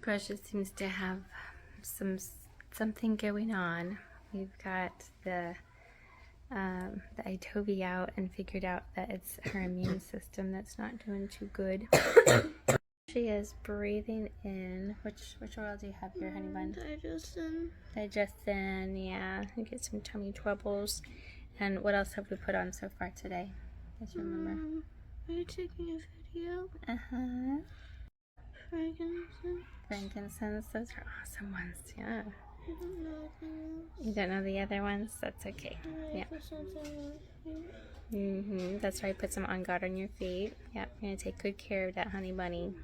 Precious seems to have something going on. We've got the Itovi out and figured out that it's her immune system that's not doing too good. She is breathing in. Which oil do you have here, honey bun? Digestin. Digestin, yeah. You get some tummy troubles. And what else have we put on so far today? Does you remember? Are you taking a video? Uh-huh. Frankincense. Frankincense, those are awesome ones, yeah. I don't know anything else. You don't know the other ones? That's okay. Yeah. That's right. Put some On God on your feet. Yep. You're gonna take good care of that honey bunny.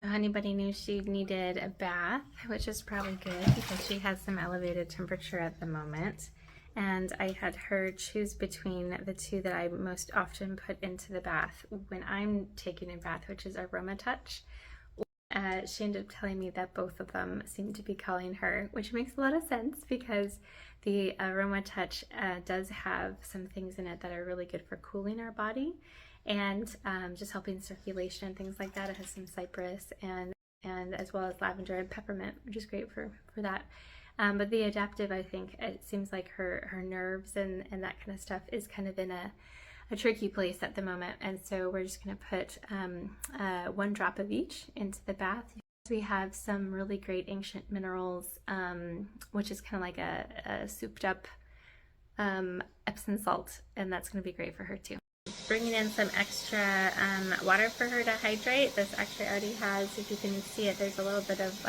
The honey bunny knew she needed a bath, which is probably good because she has some elevated temperature at the moment. And I had her choose between the two that I most often put into the bath when I'm taking a bath, which is Aroma Touch. She ended up telling me that both of them seem to be calling her, which makes a lot of sense because the Aroma Touch does have some things in it that are really good for cooling our body and just helping circulation and things like that. It has some cypress and as well as lavender and peppermint, which is great for that. But the Adaptive, I think, it seems like her nerves and that kind of stuff is kind of in a tricky place at the moment, and so we're just going to put 1 drop of each into the bath. We have some really great ancient minerals, which is kind of like a souped up Epsom salt, and that's going to be great for her too. Bringing in some extra water for her to hydrate. This actually already has, if you can see it, there's a little bit of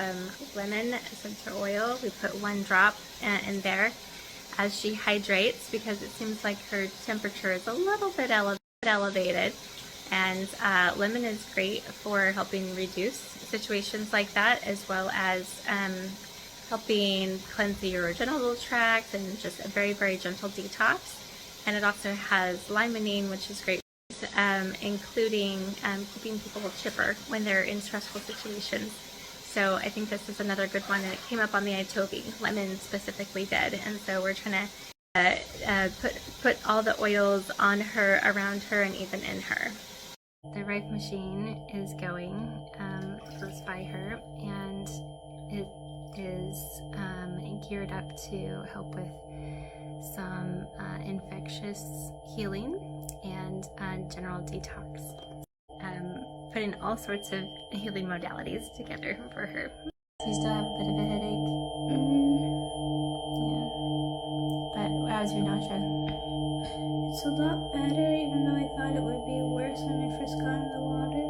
lemon essential oil. We put 1 drop in there as she hydrates because it seems like her temperature is a little bit elevated, and lemon is great for helping reduce situations like that, as well as helping cleanse the urogenital tract and just a very, very gentle detox. And it also has limonene, which is great, including keeping people chipper when they're in stressful situations. So I think this is another good one, and it came up on the Itovi. Lemon specifically did, and so we're trying to put all the oils on her, around her, and even in her. The Rife machine is going close by her, and it is geared up to help with some infectious healing and general detox. Putting all sorts of healing modalities together for her. Do you still have a bit of a headache? Yeah. But how's your nausea? It's a lot better, even though I thought it would be worse when I first got in the water.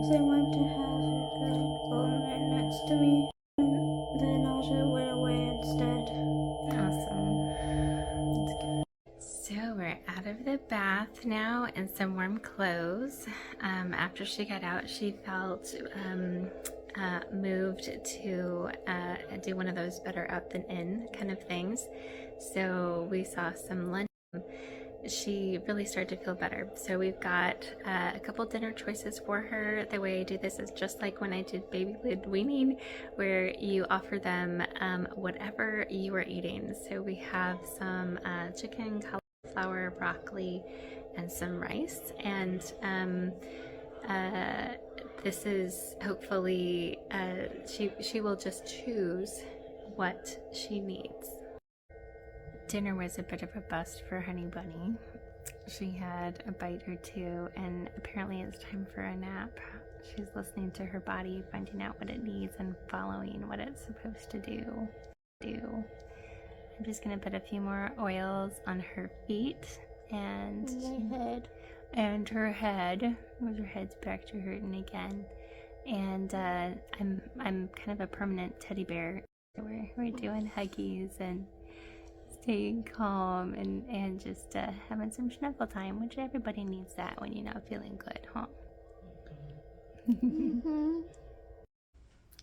So I went to have a good bowl right next to me, and the nausea went away instead. Awesome. That's good. So we're out of the bath now in some warm clothes. After she got out, she felt moved to do one of those better out than in kind of things. So we saw some lunch. She really started to feel better. So we've got a couple dinner choices for her. The way I do this is just like when I did baby lid weaning, where you offer them whatever you are eating. So we have some chicken, cauliflower, broccoli, and some rice. And this is hopefully, she will just choose what she needs. Dinner was a bit of a bust for Honey Bunny. She had a bite or two, and apparently it's time for a nap. She's listening to her body, finding out what it needs, and following what it's supposed to do. I'm just gonna put a few more oils on her feet and My head. And her head. Her head's back to hurting again. And I'm kind of a permanent teddy bear. We're doing huggies and staying calm and just having some snuggle time, which everybody needs that when you're not feeling good, huh?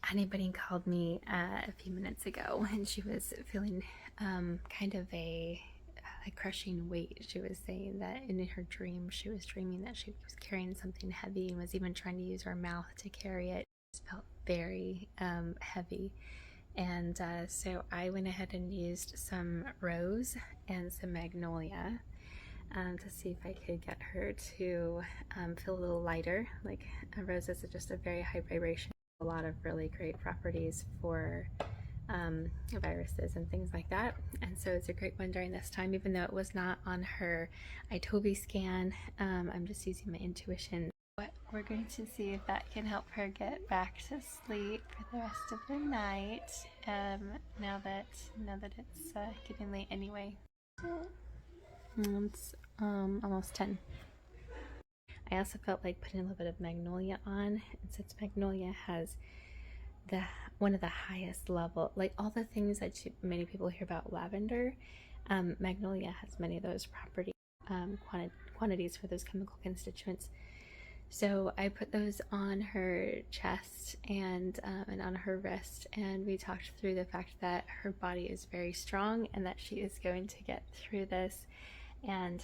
Honey Bunny called me a few minutes ago, and she was feeling kind of a crushing weight. She was saying that in her dream, she was dreaming that she was carrying something heavy and was even trying to use her mouth to carry it. It felt very heavy. And so I went ahead and used some rose and some magnolia to see if I could get her to feel a little lighter. Like roses are just a very high vibration a lot of really great properties for viruses and things like that. And so it's a great one during this time, even though it was not on her iToby scan. I'm just using my intuition. But we're going to see if that can help her get back to sleep for the rest of the night. Now that it's getting late anyway. It's almost 10. I also felt like putting a little bit of magnolia on, and since magnolia has one of the highest level, like all the things that many people hear about lavender, magnolia has many of those properties, quantities for those chemical constituents. So I put those on her chest and on her wrist, and we talked through the fact that her body is very strong and that she is going to get through this, and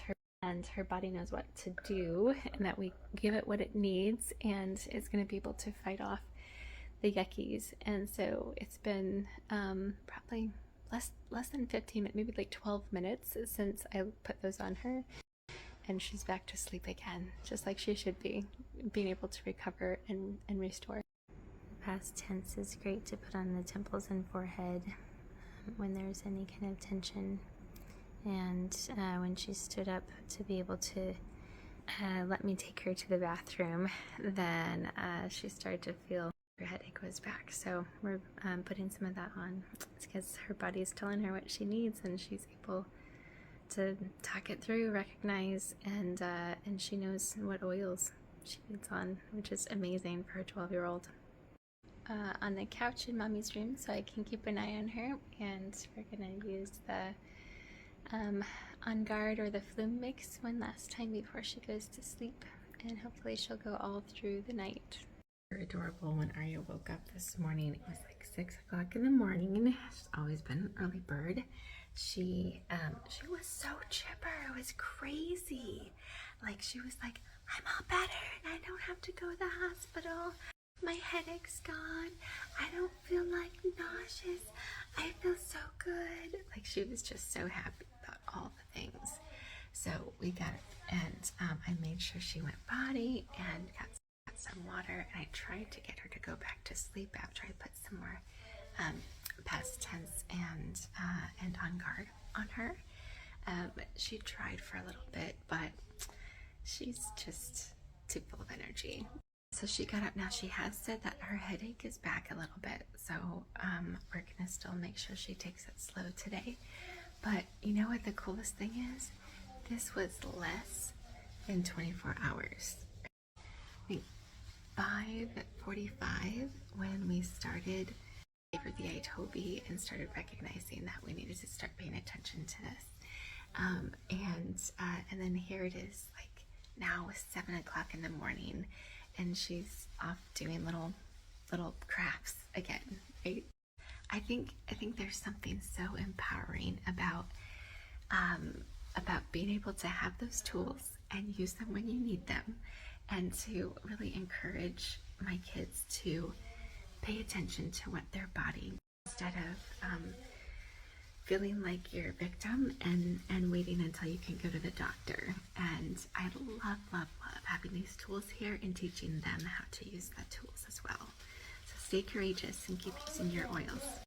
her body knows what to do, and that we give it what it needs, and it's going to be able to fight off the yuckies. And so it's been probably less than 15, maybe like 12 minutes since I put those on her, and she's back to sleep again, just like she should be, being able to recover and restore. Past tense is great to put on the temples and forehead when there's any kind of tension. And when she stood up to be able to let me take her to the bathroom, then she started to feel her headache was back. So we're putting some of that on. It's because her body's telling her what she needs, and she's able to talk it through, recognize, and she knows what oils she needs on, which is amazing for a 12-year-old. On the couch in Mommy's room, so I can keep an eye on her, and we're gonna use the On Guard or the Flume mix one last time before she goes to sleep, and hopefully she'll go all through the night. Adorable. When Arya woke up this morning, it was like 6 o'clock in the morning. She's always been an early bird. She was so chipper. It was crazy. Like, she was like, I'm all better and I don't have to go to the hospital. My headache's gone. I don't feel like nauseous. I feel so good. Like, she was just so happy about all the things. So we got it, and I made sure she went potty and got some water, and I tried to get her to go back to sleep after I put some more past tense and On Guard on her. She tried for a little bit, but she's just too full of energy. So she got up now. She has said that her headache is back a little bit, so we're gonna still make sure she takes it slow today. But you know what the coolest thing is? This was less than 24 hours. I think 5:45 when we started for the iToby and started recognizing that we needed to start paying attention to this. And then here it is, like now it's 7 o'clock in the morning, and she's off doing little crafts again, right? I think there's something so empowering about being able to have those tools and use them when you need them, and to really encourage my kids to pay attention to what their body, instead of feeling like you're a victim and waiting until you can go to the doctor. And I love having these tools here and teaching them how to use the tools as well. So stay courageous and keep using your oils.